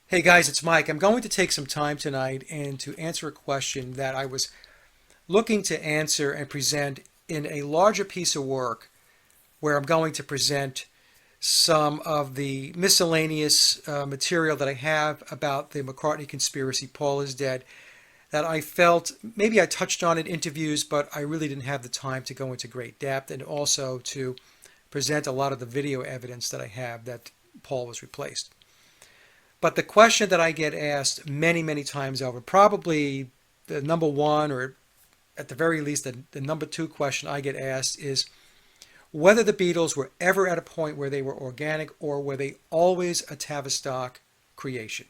Hey guys, it's Mike. I'm going to take some time tonight and to answer a question that I was looking to answer and present in a larger piece of work where I'm going to present some of the miscellaneous material that I have about the McCartney conspiracy, Paul is dead, that I felt maybe I touched on in interviews, but I really didn't have the time to go into great depth, and also to present a lot of the video evidence that I have that Paul was replaced. But the question that I get asked many, many times over, probably the number one, or at the very least, the number two question I get asked is whether the Beatles were ever at a point where they were organic, or were they always a Tavistock creation?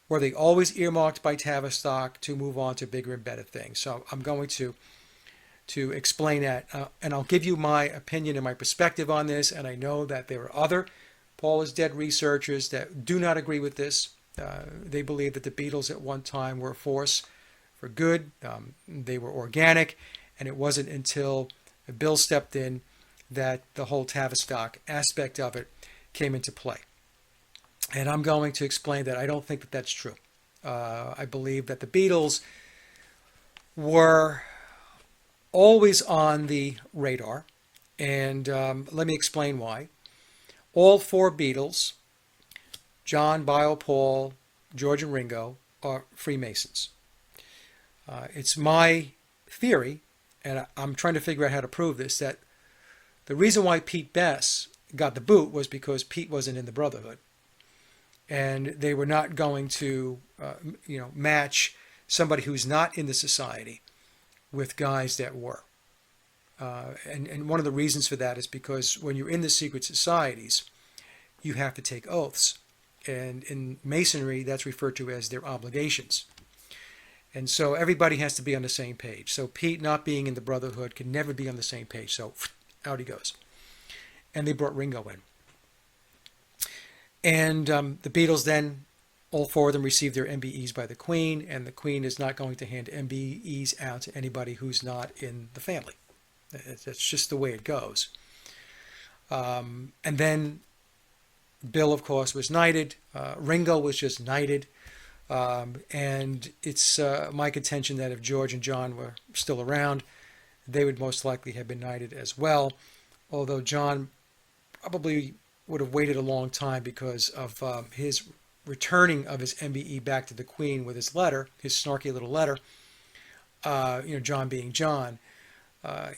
Were they always earmarked by Tavistock to move on to bigger and better things? So I'm going to explain that, and I'll give you my opinion and my perspective on this. And I know that there are other Paul is dead researchers that do not agree with this. They believe that the Beatles at one time were a force for good. They were organic, and it wasn't until Bill stepped in that the whole Tavistock aspect of it came into play. And I'm going to explain that I don't think that that's true. I believe that the Beatles were always on the radar, and let me explain why. All four Beatles, John, Bio, Paul, George, and Ringo, are Freemasons. It's my theory, and I'm trying to figure out how to prove this, that the reason why Pete Best got the boot was because Pete wasn't in the Brotherhood. And they were not going to, match somebody who's not in the society with guys that were. And one of the reasons for that is because when you're in the secret societies, you have to take oaths. And in Masonry, that's referred to as their obligations. And so everybody has to be on the same page. So Pete not being in the Brotherhood can never be on the same page. So out he goes. And they brought Ringo in. And the Beatles then, all four of them received their MBEs by the Queen. And the Queen is not going to hand MBEs out to anybody who's not in the family. That's just the way it goes. And then Bill, of course, was knighted. Ringo was just knighted. And it's my contention that if George and John were still around, they would most likely have been knighted as well. Although John probably would have waited a long time because of his returning of his MBE back to the Queen with his letter, his snarky little letter. John being John.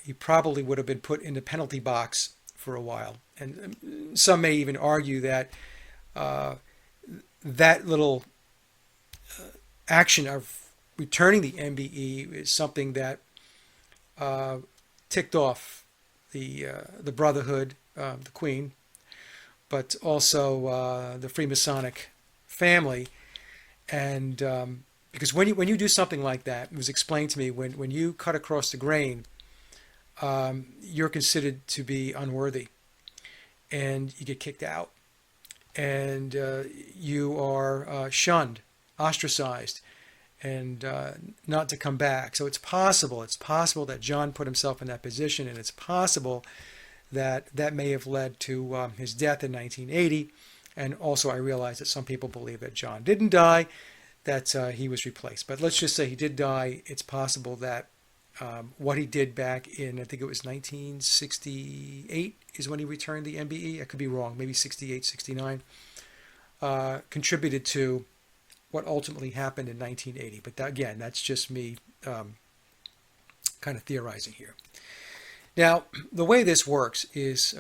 He probably would have been put in the penalty box for a while. And some may even argue that that little action of returning the MBE is something that ticked off the Brotherhood, the Queen, but also the Freemasonic family. And because when you do something like that, it was explained to me, when you cut across the grain, you're considered to be unworthy, and you get kicked out, and you are shunned, ostracized, and not to come back. So it's possible that John put himself in that position, and it's possible that that may have led to his death in 1980. And also I realize that some people believe that John didn't die, that he was replaced. But let's just say he did die. It's possible that what he did back in, I think it was 1968 is when he returned the MBE. I could be wrong, maybe 68, 69, contributed to what ultimately happened in 1980. But that, again, that's just me kind of theorizing here. Now, the way this works is,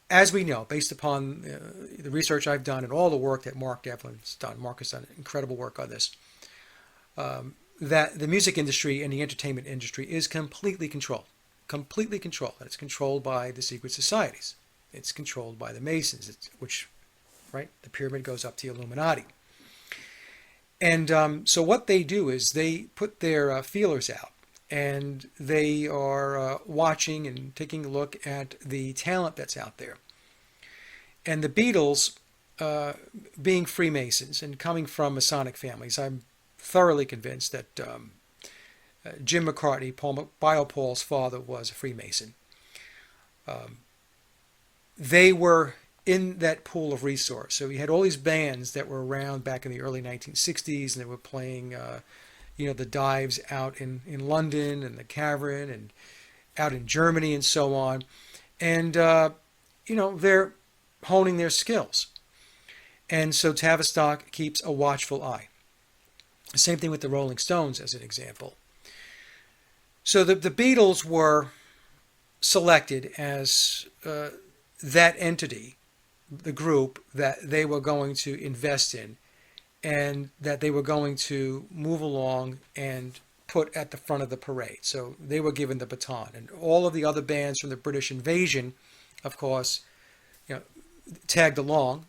as we know, based upon the research I've done and all the work that Mark Devlin's done, Mark has done incredible work on this, that the music industry and the entertainment industry is completely controlled. Completely controlled. And it's controlled by the secret societies. It's controlled by the Masons, right? The pyramid goes up to the Illuminati. And so what they do is they put their feelers out, and they are watching and taking a look at the talent that's out there. And the Beatles, being Freemasons and coming from Masonic families, I'm thoroughly convinced that Jim McCartney, Bio Paul's father, was a Freemason. They were in that pool of resource. So we had all these bands that were around back in the early 1960s, and they were playing, the dives out in London and the Cavern and out in Germany and so on. And, they're honing their skills. And so Tavistock keeps a watchful eye. Same thing with the Rolling Stones as an example. So the Beatles were selected as that entity, the group that they were going to invest in and that they were going to move along and put at the front of the parade. So they were given the baton. And all of the other bands from the British invasion, of course, tagged along.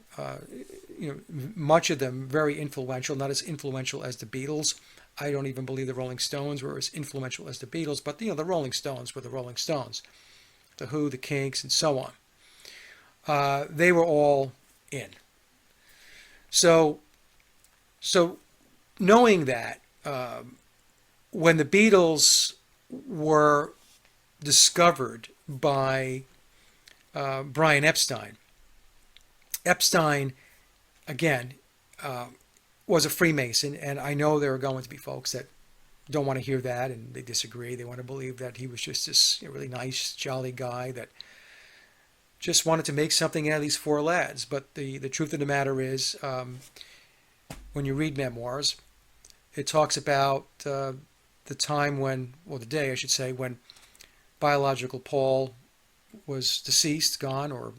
Much of them very influential, not as influential as the Beatles. I don't even believe the Rolling Stones were as influential as the Beatles, but the Rolling Stones were the Rolling Stones. The Who, the Kinks, and so on. They were all in. So knowing that, when the Beatles were discovered by Brian Epstein, again, was a Freemason, and I know there are going to be folks that don't want to hear that, and they disagree. They want to believe that he was just this really nice, jolly guy that just wanted to make something out of these four lads. But the truth of the matter is, when you read memoirs, it talks about the time when, or the day, I should say, when biological Paul was deceased, gone, or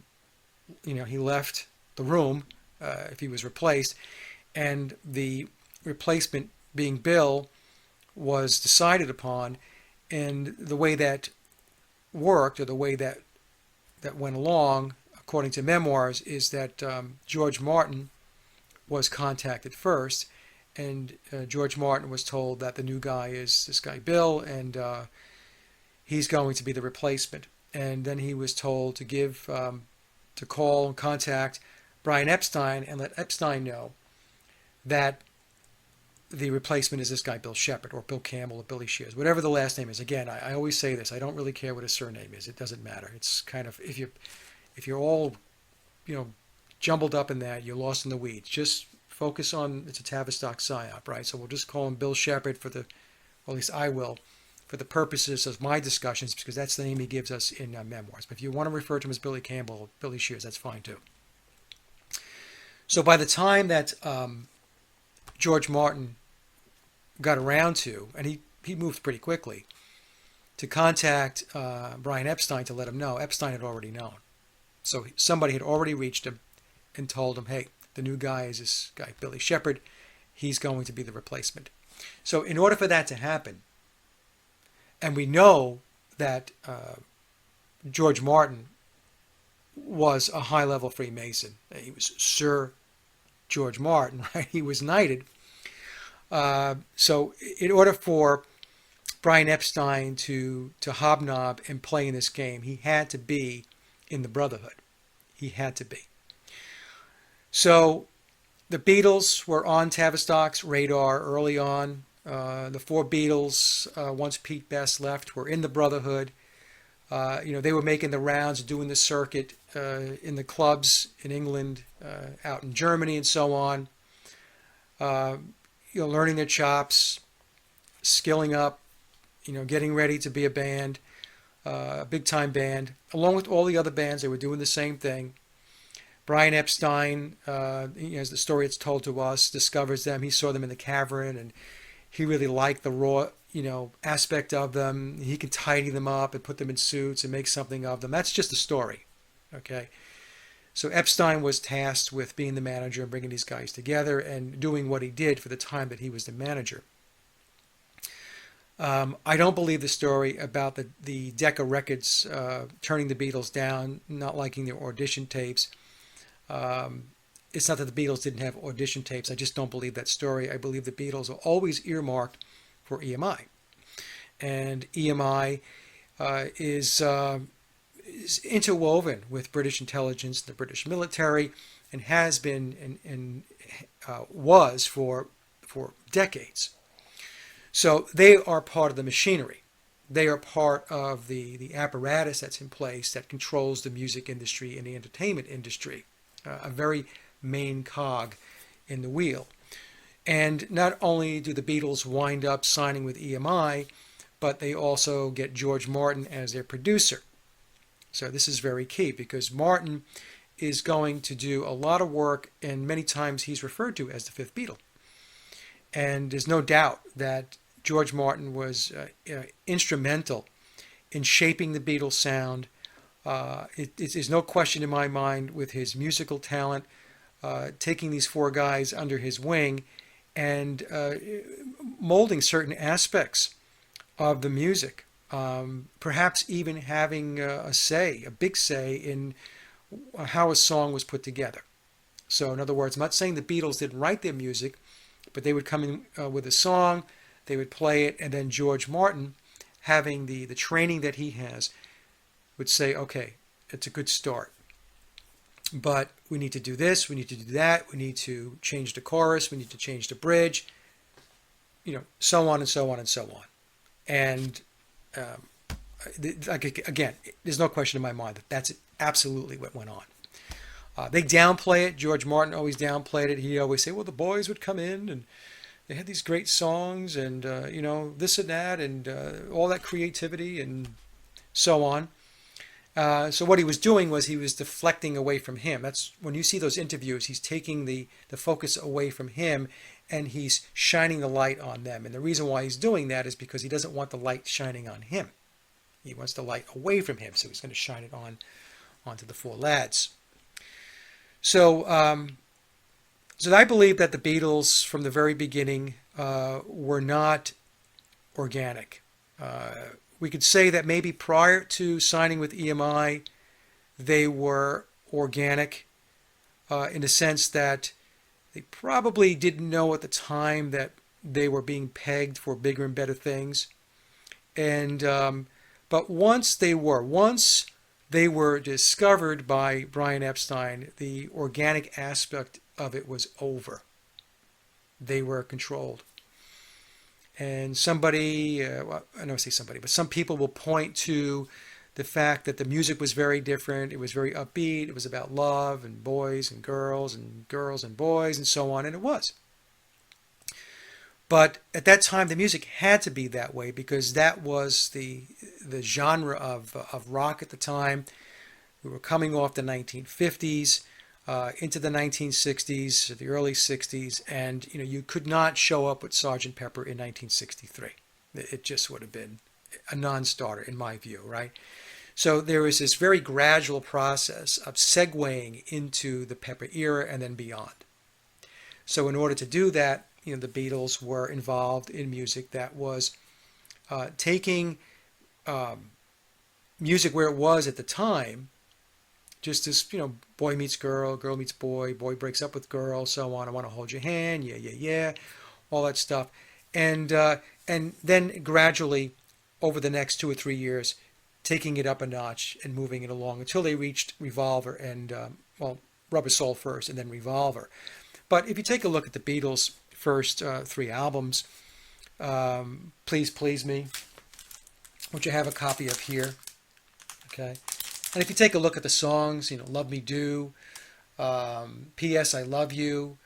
he left the room if he was replaced, and the replacement being Bill was decided upon, and the way that worked, or the way that went along, according to memoirs, is that George Martin was contacted first, and George Martin was told that the new guy is this guy Bill, and he's going to be the replacement. And then he was told to to call and contact Brian Epstein and let Epstein know that the replacement is this guy Bill Shepard, or Bill Campbell, or Billy Shears, whatever the last name is. Again, I always say this: I don't really care what his surname is; it doesn't matter. It's kind of, if you're all jumbled up in that, you're lost in the weeds. Just focus on, it's a Tavistock psyop, right? So we'll just call him Bill Shepard or at least I will, for the purposes of my discussions, because that's the name he gives us in memoirs. But if you want to refer to him as Billy Campbell or Billy Shears, that's fine too. So by the time that George Martin got around to, and he moved pretty quickly, to contact Brian Epstein to let him know, Epstein had already known. So somebody had already reached him and told him, hey, the new guy is this guy, Billy Shepard. He's going to be the replacement. So in order for that to happen, and we know that George Martin was a high-level Freemason. He was Sir George Martin, right? He was knighted. So in order for Brian Epstein to hobnob and play in this game, he had to be in the Brotherhood. He had to be. So the Beatles were on Tavistock's radar early on. The four Beatles, once Pete Best left, were in the Brotherhood. They were making the rounds, doing the circuit in the clubs in England, out in Germany, and so on. Learning their chops, skilling up, getting ready to be a band, a big-time band. Along with all the other bands, they were doing the same thing. Brian Epstein, as the story it's told to us, discovers them. He saw them in the Cavern, and he really liked the raw, aspect of them. He could tidy them up and put them in suits and make something of them. That's just a story, okay? So Epstein was tasked with being the manager and bringing these guys together and doing what he did for the time that he was the manager. I don't believe the story about the Decca Records turning the Beatles down, not liking their audition tapes. It's not that the Beatles didn't have audition tapes. I just don't believe that story. I believe the Beatles are always earmarked for EMI. And EMI is interwoven with British intelligence, the British military, and has been and was for decades. So they are part of the machinery. They are part of the apparatus that's in place that controls the music industry and the entertainment industry. a very main cog in the wheel. And not only do the Beatles wind up signing with EMI, but they also get George Martin as their producer. So this is very key because Martin is going to do a lot of work, and many times he's referred to as the fifth Beatle. And there's no doubt that George Martin was instrumental in shaping the Beatles sound. There's no question in my mind with his musical talent, taking these four guys under his wing and molding certain aspects of the music, perhaps even having a big say in how a song was put together. So in other words, I'm not saying the Beatles didn't write their music, but they would come in with a song, they would play it, and then George Martin, having the training that he has, would say, okay, it's a good start. But we need to do this, we need to do that, we need to change the chorus, we need to change the bridge, so on and so on and so on. And again, there's no question in my mind that that's absolutely what went on. They downplay it. George Martin always downplayed it. He always say, well, the boys would come in and they had these great songs and, this and that and all that creativity and so on. So what he was doing was he was deflecting away from him. That's when you see those interviews, he's taking the focus away from him and he's shining the light on them. And the reason why he's doing that is because he doesn't want the light shining on him. He wants the light away from him, so he's going to shine it onto the four lads. So I believe that the Beatles from the very beginning were not organic. We could say that maybe prior to signing with EMI, they were organic in the sense that they probably didn't know at the time that they were being pegged for bigger and better things. And but once they were discovered by Brian Epstein, the organic aspect of it was over. They were controlled. And somebody, I don't say somebody, but some people will point to the fact that the music was very different. It was very upbeat. It was about love and boys and girls and boys and so on, and it was. But at that time, the music had to be that way because that was the genre of rock at the time. We were coming off the 1950s into the 1960s, the early 60s, and you could not show up with Sgt. Pepper in 1963. It just would have been a non-starter in my view, right? So there was this very gradual process of segueing into the Pepper era and then beyond. So in order to do that, the Beatles were involved in music that was taking music where it was at the time, just as, boy meets girl, girl meets boy, boy breaks up with girl, so on. I want to hold your hand, yeah, all that stuff. And then gradually, over the next 2 or 3 years, taking it up a notch and moving it along until they reached Revolver and, Rubber Soul first and then Revolver. But if you take a look at the Beatles' first 3 albums, Please Please Me, which I have a copy of here, okay? And if you take a look at the songs, Love Me Do, P.S. I Love You,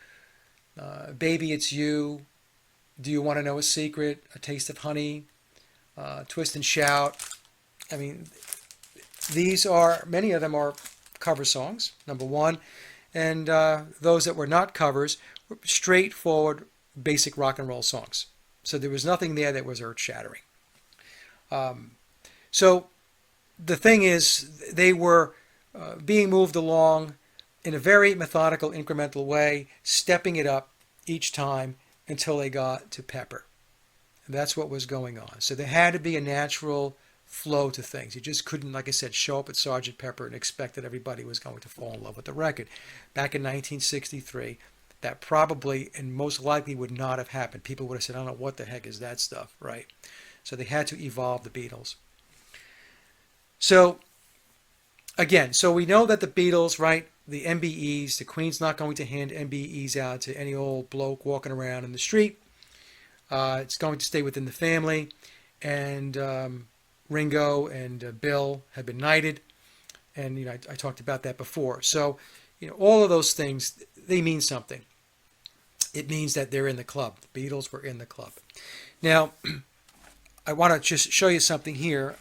Baby It's You, Do You Want to Know a Secret, A Taste of Honey, Twist and Shout. I mean, many of them are cover songs, number one. And those that were not covers were straightforward, basic rock and roll songs. So there was nothing there that was earth-shattering. So the thing is, they were being moved along in a very methodical, incremental way, stepping it up each time until they got to Pepper. And that's what was going on. So there had to be a natural flow to things. You just couldn't, like I said, show up at Sgt. Pepper and expect that everybody was going to fall in love with the record. Back in 1963, that probably and most likely would not have happened. People would have said, I don't know what the heck is that stuff, right? So they had to evolve the Beatles. So, again, we know that the Beatles, right, the MBEs, the Queen's not going to hand MBEs out to any old bloke walking around in the street. It's going to stay within the family. And Ringo and Bill have been knighted. And, I talked about that before. So, all of those things, they mean something. It means that they're in the club. The Beatles were in the club. Now, I want to just show you something here,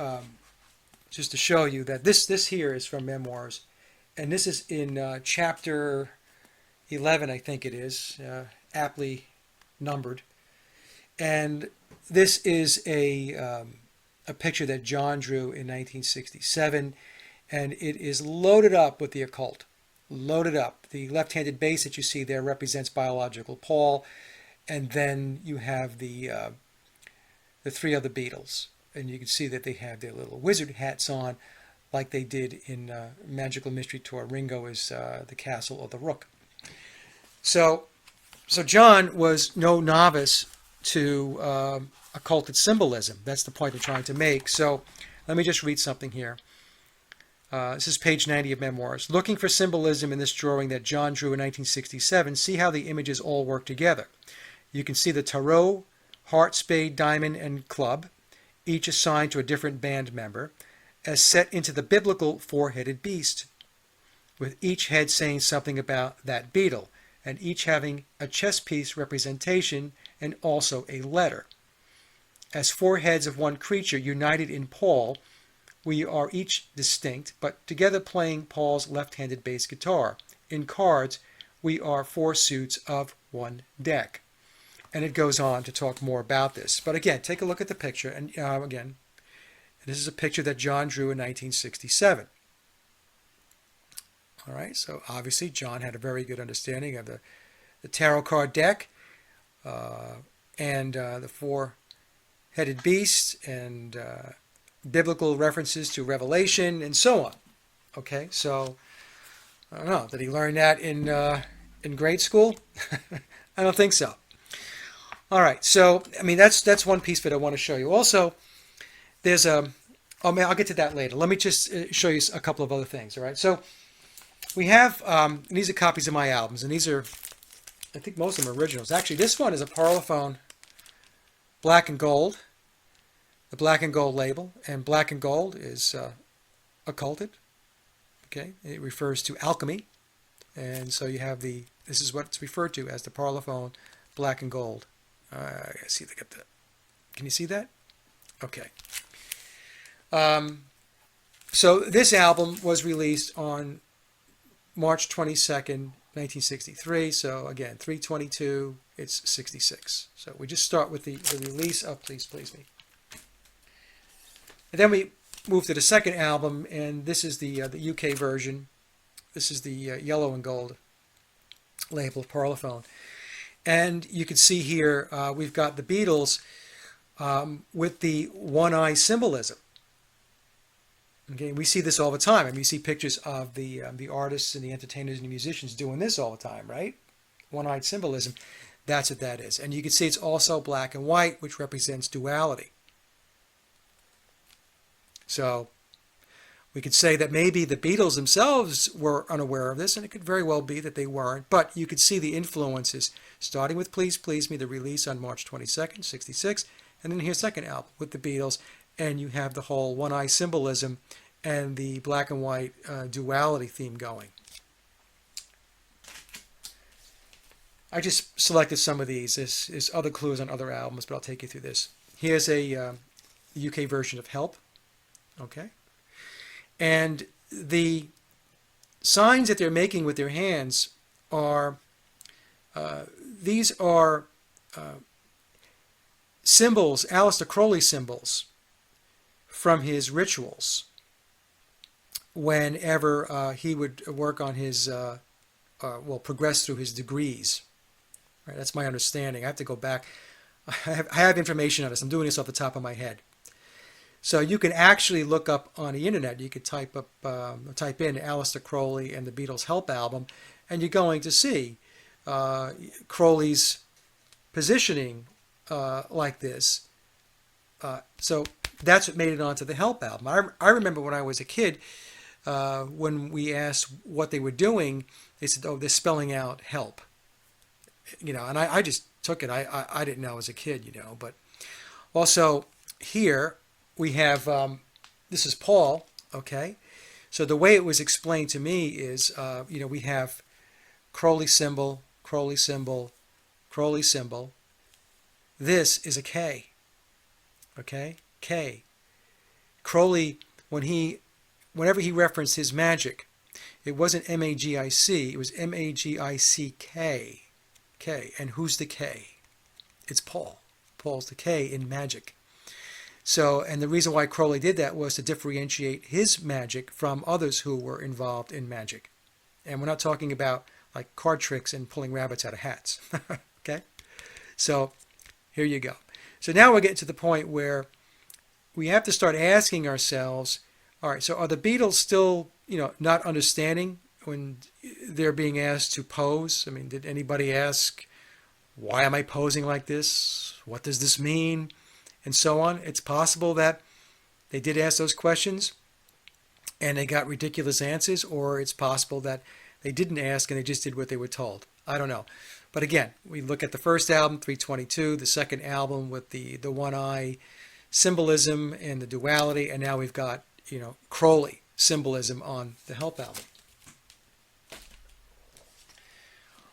just to show you that this here is from Memoirs, and this is in chapter 11, I think it is, aptly numbered. And this is a picture that John drew in 1967, and it is loaded up with the occult. Loaded up. The left-handed base that you see there represents biological Paul, and then you have the three other Beatles, and you can see that they have their little wizard hats on, like they did in Magical Mystery Tour. Ringo is the castle or the rook. So John was no novice to occulted symbolism. That's the point I'm trying to make. So let me just read something here. This is page 90 of Memoirs. Looking for symbolism in this drawing that John drew in 1967, see how the images all work together. You can see the tarot, heart, spade, diamond, and club, each assigned to a different band member, as set into the biblical four-headed beast, with each head saying something about that beetle, and each having a chess piece representation and also a letter. As four heads of one creature united in Paul, we are each distinct, but together playing Paul's left-handed bass guitar. In cards, we are four suits of one deck. And it goes on to talk more about this. But again, take a look at the picture. And again, this is a picture that John drew in 1967. All right, so obviously John had a very good understanding of the tarot card deck and the four-headed beast and biblical references to Revelation and so on. Okay, so I don't know. Did he learn that in grade school? I don't think so. All right, so I mean that's one piece that I want to show you. Also, there's I'll get to that later. Let me just show you a couple of other things. All right, so we have these are copies of my albums, and these are, I think most of them are originals. Actually, this one is a Parlophone black and gold. The black and gold label, and black and gold is occulted. Okay, it refers to alchemy, and so you have this is what it's referred to as the Parlophone black and gold. I see they got the. Can you see that? Okay. So this album was released on March 22nd, 1963. So again, 3/22. It's 66. So we just start with the release of Please Please Me. And then we move to the second album, and this is the UK version. This is the yellow and gold label of Parlophone. And you can see here we've got the Beatles with the one-eye symbolism. Okay, we see this all the time. I mean, you see pictures of the artists and the entertainers and the musicians doing this all the time, right? One-eyed symbolism. That's what that is. And you can see it's also black and white, which represents duality. So we could say that maybe the Beatles themselves were unaware of this, and it could very well be that they weren't. But you could see the influences, starting with Please Please Me, the release on March 22nd, 66, and then here's second album with the Beatles, and you have the whole one-eye symbolism and the black and white duality theme going. I just selected some of these. There's other clues on other albums, but I'll take you through this. Here's a UK version of Help. Okay, and the signs that they're making with their hands are these are symbols, Aleister Crowley symbols from his rituals. Whenever he would work on his progress through his degrees. Right, that's my understanding. I have to go back. I have information on this. I'm doing this off the top of my head. So you can actually look up on the internet. You could type in Aleister Crowley and the Beatles' Help album, and you're going to see Crowley's positioning like this. So that's what made it onto the Help album. I remember when I was a kid, when we asked what they were doing, they said, "Oh, they're spelling out help." And I just took it. I didn't know as a kid, But also here we have this is Paul. Okay, So the way it was explained to me is, we have Crowley symbol, Crowley symbol, Crowley symbol. This is a K. Okay? K. Crowley, whenever he referenced his magic, it wasn't M-A-G-I-C, it was M-A-G-I-C-K. K. And who's the K? It's Paul. Paul's the K in magic. So, and the reason why Crowley did that was to differentiate his magic from others who were involved in magic. And we're not talking about like card tricks and pulling rabbits out of hats. Okay? So, here you go. So now we're getting to the point where we have to start asking ourselves, all right, so are the Beatles still, not understanding when they're being asked to pose? I mean, did anybody ask, why am I posing like this? What does this mean? And so on. It's possible that they did ask those questions and they got ridiculous answers, or it's possible that they didn't ask and they just did what they were told. I don't know. But again, we look at the first album, 322, the second album with the one-eye symbolism and the duality, and now we've got, Crowley symbolism on the Help album.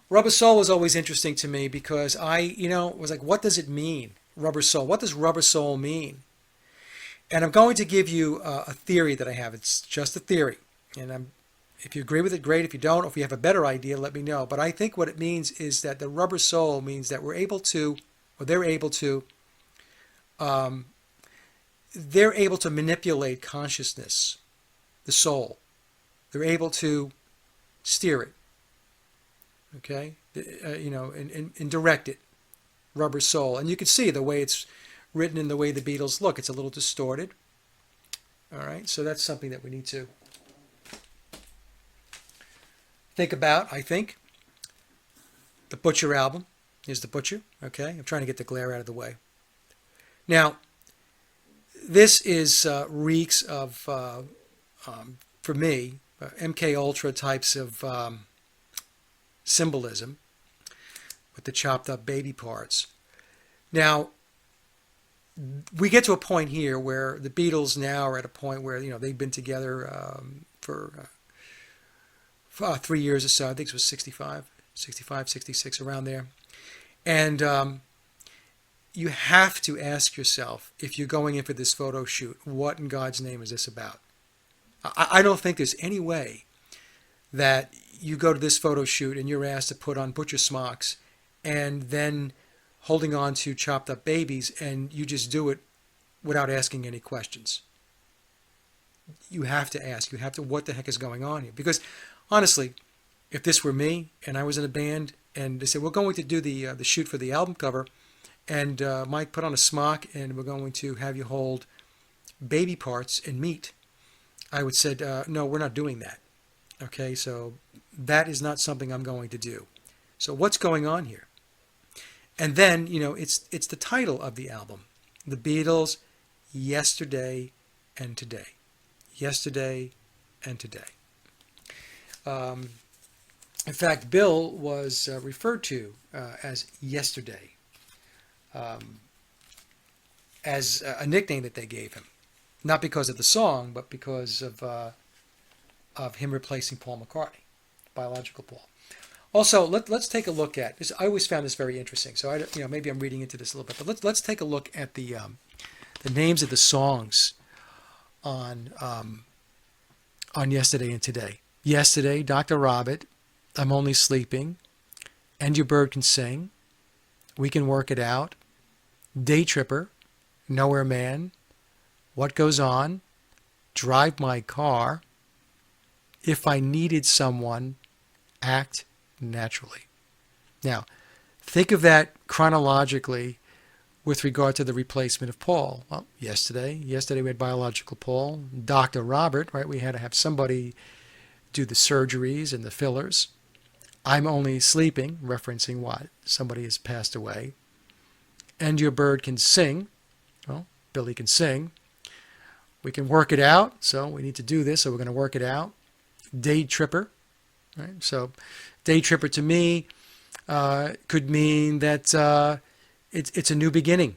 Rubber Soul was always interesting to me because I, was like, what does it mean? Rubber Soul. What does Rubber Soul mean? And I'm going to give you a theory that I have. It's just a theory. And if you agree with it, great. If you don't, or if you have a better idea, let me know. But I think what it means is that the Rubber Soul means that they're able to manipulate consciousness, the soul. They're able to steer it, okay, and direct it. Rubber Soul. And you can see the way it's written and the way the Beatles look. It's a little distorted. All right, so that's something that we need to think about, I think. The Butcher album. Here's the Butcher. Okay, I'm trying to get the glare out of the way. Now, this is reeks of, for me, MK Ultra types of symbolism with the chopped up baby parts. Now, we get to a point here where the Beatles now are at a point where, they've been together for 3 years or so. I think it was 65, 66, around there. And you have to ask yourself, if you're going in for this photo shoot, what in God's name is this about? I don't think there's any way that you go to this photo shoot and you're asked to put on butcher smocks and then holding on to chopped up babies, and you just do it without asking any questions. You have to ask. What the heck is going on here? Because honestly, if this were me and I was in a band and they said, we're going to do the shoot for the album cover, and Mike, put on a smock and we're going to have you hold baby parts and meat, I would say, no, we're not doing that. Okay, so that is not something I'm going to do. So what's going on here? And then, it's the title of the album. The Beatles, Yesterday and Today. Yesterday and Today. In fact, Bill was referred to as Yesterday, as a nickname that they gave him. Not because of the song, but because of him replacing Paul McCartney, biological Paul. Also, let's take a look at this. I always found this very interesting. So maybe I'm reading into this a little bit, but let's take a look at the names of the songs on Yesterday and Today. Yesterday, Dr. Robert, I'm Only Sleeping, And Your Bird Can Sing, We Can Work It Out, Day Tripper, Nowhere Man, What Goes On, Drive My Car, If I Needed Someone, Act Naturally. Now, think of that chronologically with regard to the replacement of Paul. Well, yesterday we had biological Paul. Dr. Robert, right? We had to have somebody do the surgeries and the fillers. I'm Only Sleeping, referencing what? Somebody has passed away. And Your Bird Can Sing. Well, Billy can sing. We can work it out. So we need to do this, so we're going to work it out. Day Tripper. Right? So Day Tripper to me could mean that it's a new beginning.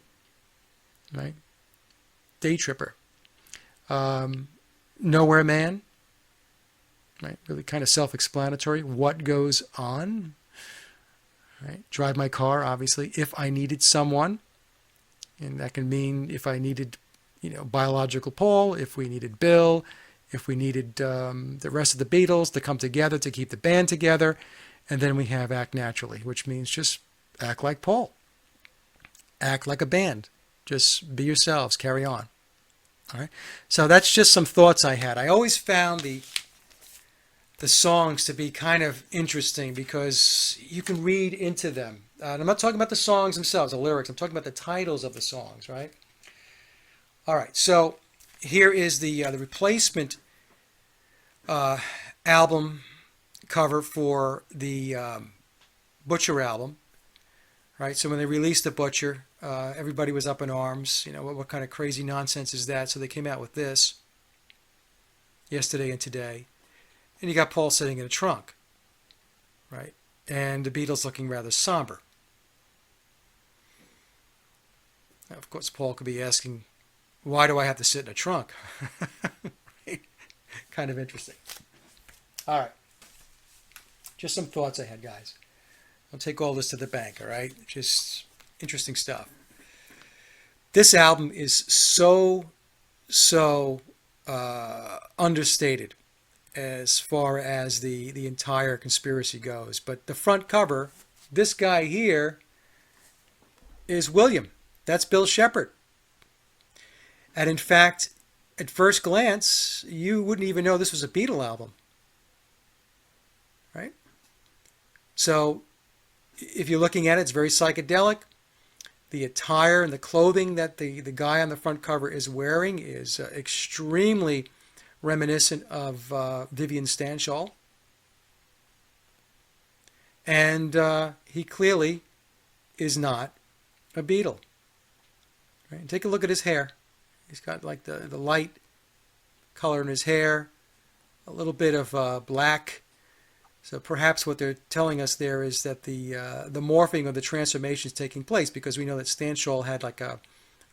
Right? Day Tripper. Nowhere Man. right? Really kind of self-explanatory. What goes on, right? Drive my car, obviously. If I needed someone, and that can mean if I needed, biological Paul, if we needed Bill, if we needed the rest of the Beatles to come together to keep the band together. And then we have act naturally, which means just act like Paul. Act like a band. Just be yourselves. Carry on. All right. So that's just some thoughts I had. I always found the songs to be kind of interesting because you can read into them. And I'm not talking about the songs themselves, the lyrics. I'm talking about the titles of the songs, right? All right. So here is the replacement album cover for the Butcher album, right? So when they released the Butcher, everybody was up in arms. What kind of crazy nonsense is that? So they came out with this, Yesterday and Today. And you got Paul sitting in a trunk, right? And the Beatles looking rather somber. Now, of course, Paul could be asking, why do I have to sit in a trunk? Right? Kind of interesting. All right. Just some thoughts I had, guys. I'll take all this to the bank, all right? Just interesting stuff. This album is so understated as far as the entire conspiracy goes. But the front cover, this guy here is William. That's Bill Shepherd. And in fact, at first glance, you wouldn't even know this was a Beatle album. Right? So if you're looking at it, it's very psychedelic. The attire and the clothing that the guy on the front cover is wearing is extremely reminiscent of Vivian Stanshall. And he clearly is not a Beatle. Right? And take a look at his hair. He's got like the light color in his hair, a little bit of black. So perhaps what they're telling us there is that the morphing or the transformation is taking place, because we know that Stanshall had like a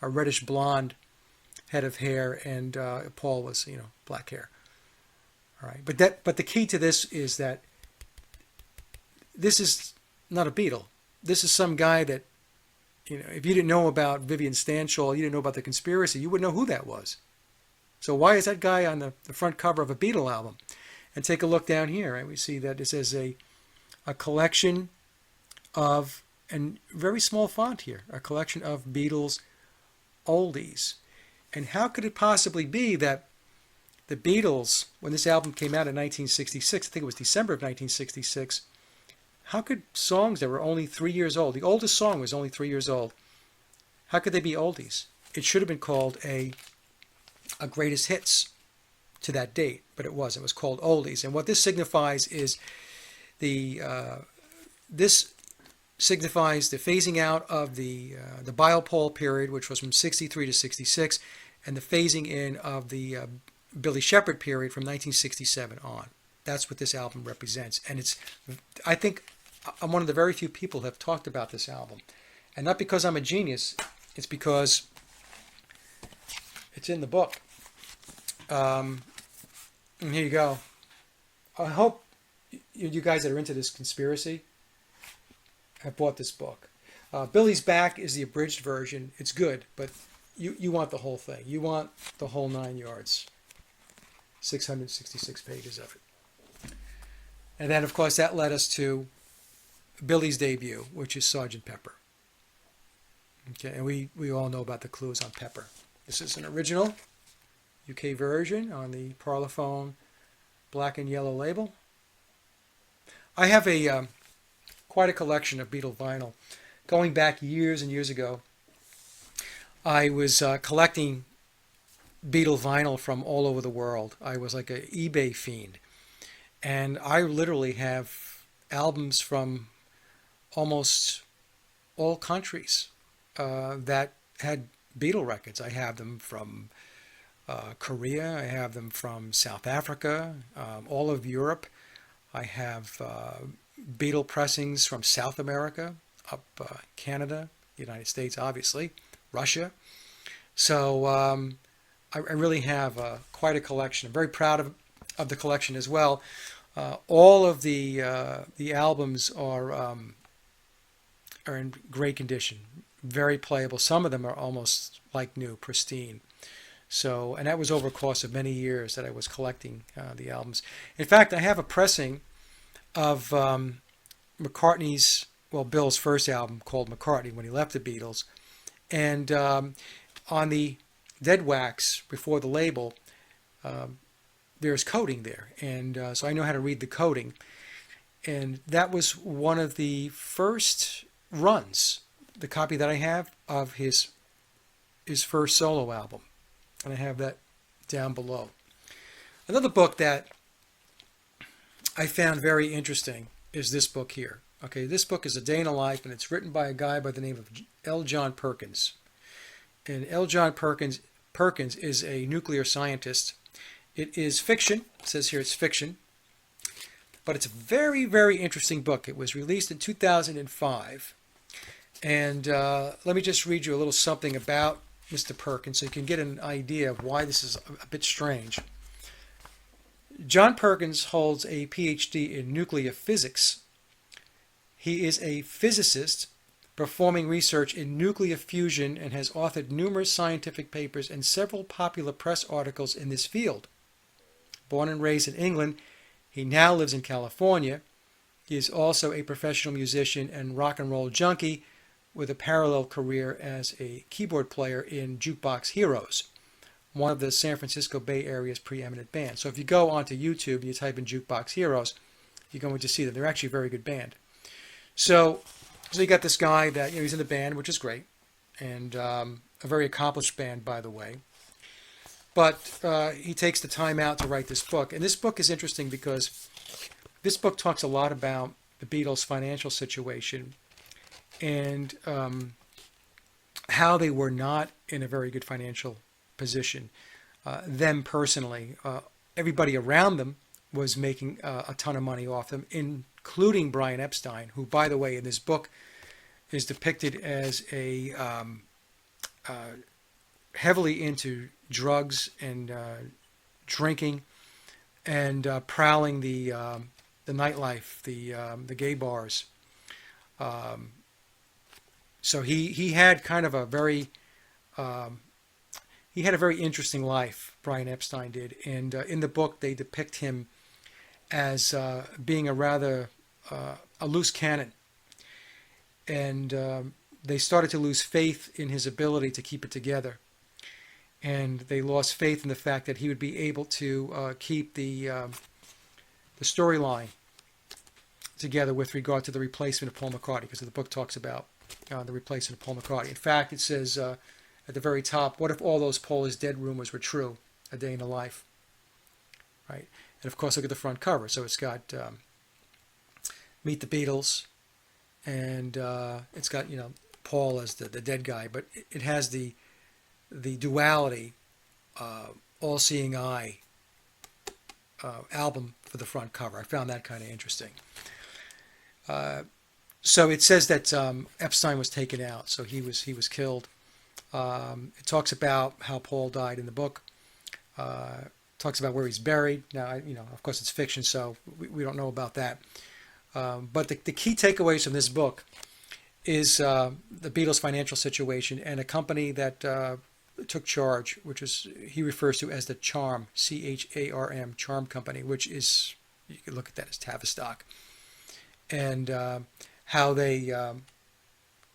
reddish blonde head of hair, and Paul was black hair. All right, but the key to this is that this is not a Beatle. This is some guy that if you didn't know about Vivian Stanshall, you didn't know about the conspiracy, you wouldn't know who that was. So why is that guy on the front cover of a Beatle album? And take a look down here, right? We see that it says a collection of, and very small font here, a collection of Beatles oldies. And how could it possibly be that the Beatles, when this album came out in 1966, I think it was December of 1966, how could songs that were only 3 years old, the oldest song was only 3 years old, how could they be oldies? It should have been called a greatest hits to that date, but it wasn't. It was called oldies. And what this signifies is this signifies the phasing out of the Bio-Paul period, which was from 63 to 66, and the phasing in of the Billy Shepherd period from 1967 on. That's what this album represents. And I think I'm one of the very few people who have talked about this album. And not because I'm a genius, it's because it's in the book. And here you go. I hope you guys that are into this conspiracy have bought this book. Billy's Back is the abridged version. It's good, but you want the whole thing. You want the whole 9 yards. 666 pages of it. And then, of course, that led us to Billy's debut, which is Sgt. Pepper. Okay, and we all know about the clues on Pepper. This is an original UK version on the Parlophone black and yellow label. I have quite a collection of Beatle vinyl. Going back years and years ago, I was collecting Beatle vinyl from all over the world. I was like an eBay fiend. And I literally have albums from almost all countries that had Beatle records. I have them from Korea. I have them from South Africa, all of Europe. I have Beatle pressings from South America, up Canada, United States, obviously, Russia. So I really have quite a collection. I'm very proud of the collection as well. All of the albums are in great condition, very playable. Some of them are almost like new, pristine. So, and that was over a course of many years that I was collecting the albums. In fact, I have a pressing of McCartney's, well, Bill's first album called McCartney when he left the Beatles. And on the dead wax before the label, there's coding there. And so I know how to read the coding. And that was one of the first runs, the copy that I have of his first solo album. And I have that down below. Another book that I found very interesting is this book here. Okay, this book is A Day in the Life, and it's written by a guy by the name of L. John Perkins. And L. John Perkins is a nuclear scientist. It is fiction. It says here it's fiction. But it's a very, very interesting book. It was released in 2005. And let me just read you a little something about Mr. Perkins so you can get an idea of why this is a bit strange. John Perkins holds a PhD in nuclear physics. He is a physicist performing research in nuclear fusion and has authored numerous scientific papers and several popular press articles in this field. Born and raised in England, he now lives in California. He is also a professional musician and rock and roll junkie with a parallel career as a keyboard player in Jukebox Heroes, one of the San Francisco Bay Area's preeminent bands. So if you go onto YouTube and you type in Jukebox Heroes, you're going to see them. They're actually a very good band. So you got this guy that, he's in the band, which is great, and a very accomplished band, by the way. But he takes the time out to write this book. And this book is interesting because this book talks a lot about the Beatles' financial situation and how they were not in a very good financial position. Them personally, everybody around them was making a ton of money off them, including Brian Epstein, who, by the way, in this book is depicted as a heavily into drugs and drinking and prowling the nightlife, the gay bars. So he had kind of a very he had a very interesting life, Brian Epstein did, and in the book they depict him as being a rather a loose cannon, and they started to lose faith in his ability to keep it together, and they lost faith in the fact that he would be able to keep the storyline together with regard to the replacement of Paul McCartney, because the book talks about the replacement of Paul McCartney. In fact, it says at the very top, what if all those Paul is dead rumors were true? A Day in the Life. Right? And of course, look at the front cover. So it's got Meet the Beatles, and it's got, Paul as the dead guy, but it has the duality, all-seeing eye album for the front cover. I found that kind of interesting. So it says that Epstein was taken out, so he was killed. It talks about how Paul died in the book. Talks about where he's buried. Now, of course, it's fiction, so we don't know about that. But the key takeaways from this book is the Beatles' financial situation and a company that took charge, which is he refers to as the Charm, CHARM, Charm Company, which is, you can look at that as Tavistock, and how they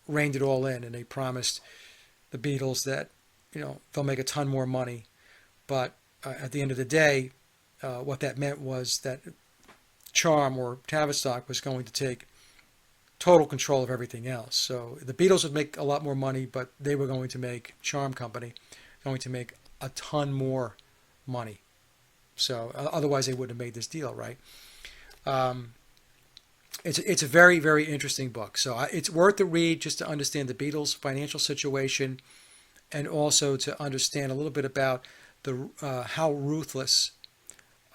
reined it all in, and they promised the Beatles that they'll make a ton more money, but at the end of the day, what that meant was that Charm or Tavistock was going to take total control of everything else. So the Beatles would make a lot more money, but they were going to make Charm Company going to make a ton more money. So otherwise they wouldn't have made this deal, right? It's a very, very interesting book. So it's worth the read just to understand the Beatles' financial situation, and also to understand a little bit about the how ruthless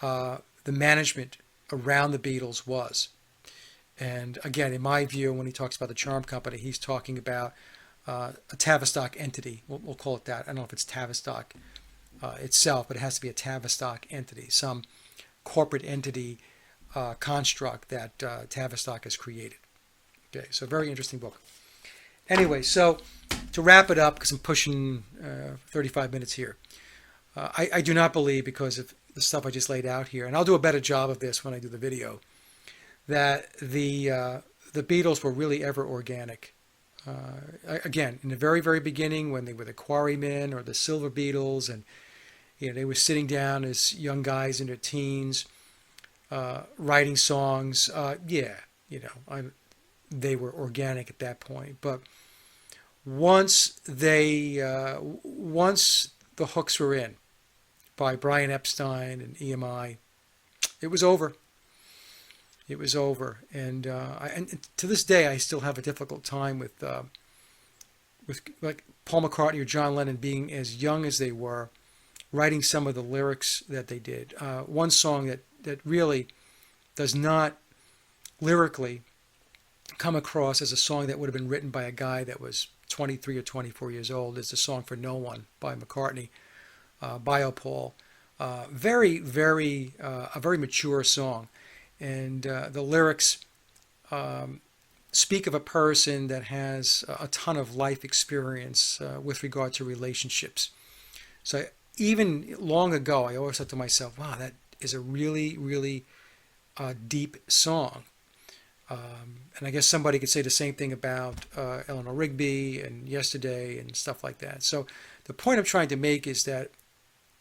the management around the Beatles was. And again, in my view, when he talks about the Charm Company, he's talking about a Tavistock entity. We'll call it that. I don't know if it's Tavistock itself, but it has to be a Tavistock entity, some corporate entity construct that Tavistock has created. Okay, so very interesting book. Anyway, so to wrap it up, because I'm pushing 35 minutes here, I do not believe, because of the stuff I just laid out here, and I'll do a better job of this when I do the video, that the Beatles were really ever organic. Again, in the very, very beginning, when they were the Quarrymen or the Silver Beatles, and they were sitting down as young guys in their teens, writing songs. They were organic at that point. But once the hooks were in by Brian Epstein and EMI, it was over. It was over, and to this day, I still have a difficult time with like Paul McCartney or John Lennon being as young as they were, writing some of the lyrics that they did. One song that really does not lyrically come across as a song that would have been written by a guy that was 23 or 24 years old is the song For No One by McCartney, Bio Paul. Very, very, a very mature song. And the lyrics speak of a person that has a ton of life experience with regard to relationships. So even long ago, I always thought to myself, wow, that is a really, really deep song. And I guess somebody could say the same thing about Eleanor Rigby and Yesterday and stuff like that. So the point I'm trying to make is that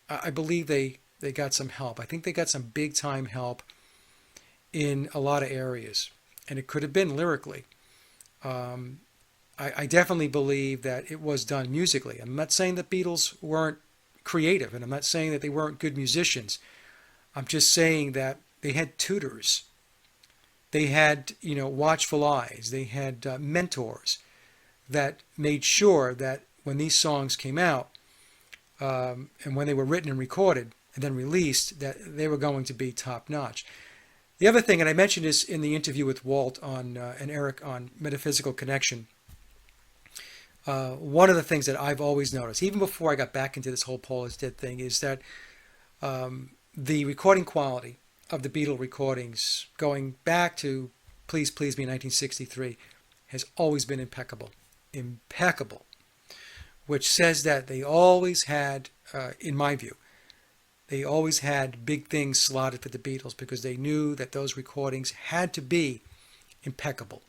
I believe they got some help. I think they got some big time help in a lot of areas. And it could have been lyrically. I definitely believe that it was done musically. I'm not saying the Beatles weren't creative, and I'm not saying that they weren't good musicians. I'm just saying that they had tutors. They had, watchful eyes. They had mentors that made sure that when these songs came out, and when they were written and recorded and then released, that they were going to be top notch. The other thing, and I mentioned this in the interview with Walt and Eric on Metaphysical Connection, one of the things that I've always noticed, even before I got back into this whole Paul is Dead thing, is that the recording quality of the Beatle recordings, going back to Please Please Me in 1963, has always been impeccable. Impeccable. Which says that they always had, in my view, they always had big things slotted for the Beatles because they knew that those recordings had to be impeccable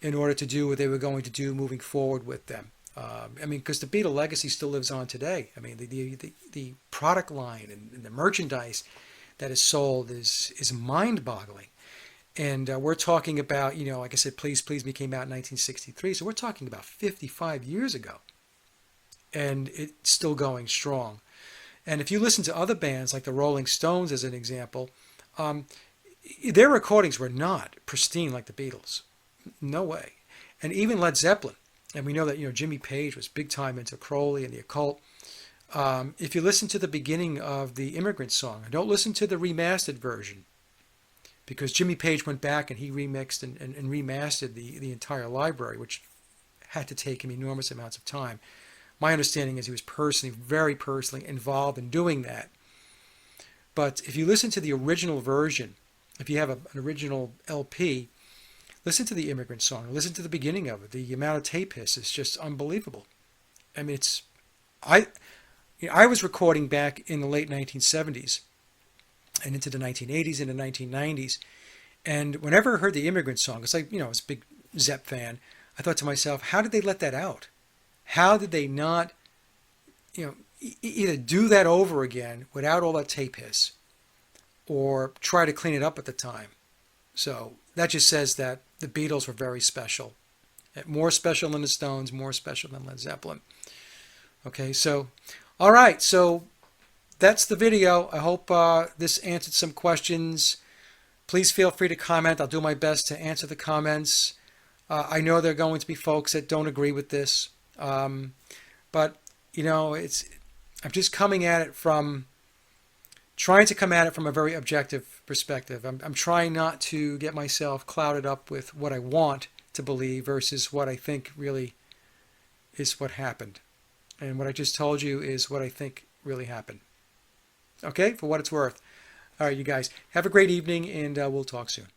in order to do what they were going to do moving forward with them. Because the Beatle legacy still lives on today. The product line and the merchandise that is sold is mind-boggling. And we're talking about, like I said, Please Please Me came out in 1963. So we're talking about 55 years ago. And it's still going strong. And if you listen to other bands like the Rolling Stones as an example, their recordings were not pristine like the Beatles. No way. And even Led Zeppelin, and we know that Jimmy Page was big time into Crowley and the occult. If you listen to the beginning of the Immigrant Song, don't listen to the remastered version, because Jimmy Page went back and he remixed and remastered the entire library, which had to take him enormous amounts of time. My understanding is he was very personally involved in doing that. But if you listen to the original version, if you have an original LP, listen to the Immigrant Song. Listen to the beginning of it. The amount of tape hiss is just unbelievable. I was recording back in the late 1970s and into the 1980s and the 1990s. And whenever I heard the Immigrant Song, it's like, I was a big Zepp fan. I thought to myself, how did they let that out? How did they not, either do that over again without all that tape hiss, or try to clean it up at the time? So that just says that the Beatles were very special. More special than the Stones, more special than Led Zeppelin. Okay, so, all right, so that's the video. I hope this answered some questions. Please feel free to comment. I'll do my best to answer the comments. I know there are going to be folks that don't agree with this. But I'm just coming at it from, trying to come at it from a very objective perspective. I'm trying not to get myself clouded up with what I want to believe versus what I think really is what happened. And what I just told you is what I think really happened. Okay, for what it's worth. All right, you guys, have a great evening, and we'll talk soon.